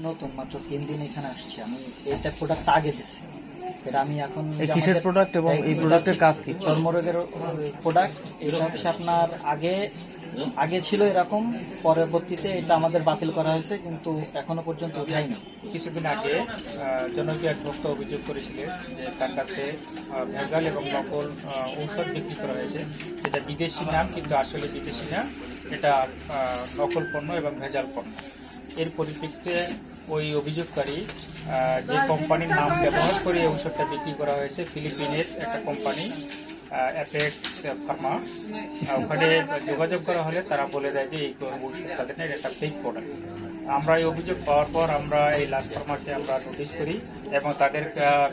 নতুন মাত্র 3 দিন এখানে আসছি আমি। এটা প্রোডাক্ট আগে দিচ্ছি, এটা আমি এখন কিসের প্রোডাক্ট এবং এই প্রোডাক্টের কাজ কি? চর্মরোগের প্রোডাক্ট। এটা হচ্ছে আপনার আগে ছিল এরকম, পরবর্তীতে এটা আমাদের বাতিল করা হয়েছে, কিন্তু এখনো পর্যন্ত উঠায়নি। কিছুদিন আগে জনপ্রিয় এক ভক্ত অভিযোগ করেছিলেন যে তার কাছে ভেজাল এবং নকল ঔষধ বিক্রি করা হয়েছে, যেটা বিদেশি নাম কিন্তু আসলে বিদেশি না, এটা নকল পণ্য এবং ভেজাল পণ্য। এর পরিপ্রেক্ষিতে ওই অভিযোগকারী যে কোম্পানির নাম ব্যবহার করে ঔষধটা বিক্রি করা হয়েছে, ফিলিপিনের একটা কোম্পানি অ্যাপেক্স ফার্মা, ওখানে যোগাযোগ করা হলে তারা বলে দেয় যে এই ঔষধ তাদের না, এটা ফেক প্রোডাক্ট। আমরা এই অভিযোগ পাওয়ার পর আমরা এই লাস্ট ফার্মাকে আমরা নোটিশ করি এবং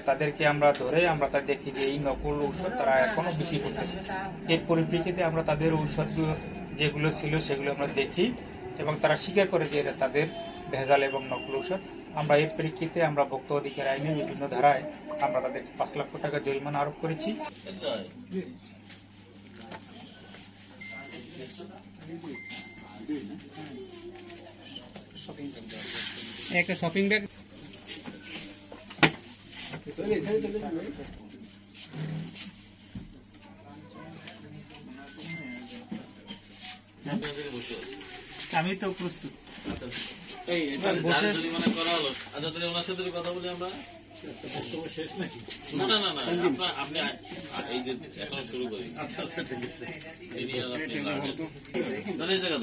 তাদেরকে আমরা ধরে আমরা তা দেখি যে এই নকল ঔষধ তারা এখনো বিক্রি করতেছে। এর পরিপ্রেক্ষিতে আমরা তাদের ঔষধ যেগুলো ছিল সেগুলো আমরা দেখি এবং তারা স্বীকার করে যে এটা তাদের ভেজাল এবং নকল ঔষধ। আমরা এর প্রেক্ষিতে আমরা ভোক্তা অধিকার আইনে বিভিন্ন ধারায় আমরা তাদের 5 লক্ষ টাকা জরিমানা আরোপ করেছি। একটা শপিং ব্যাগ আমি তো প্রস্তুত। জরিমানা করা হলো। আচ্ছা, তাহলে ওনার সাথে কথা বলি আমরা। শেষ নাকি? না, আপনি এই যে এখনো শুরু করি। আচ্ছা, ঠিক আছে। সিনিয়র আপনি এই জায়গা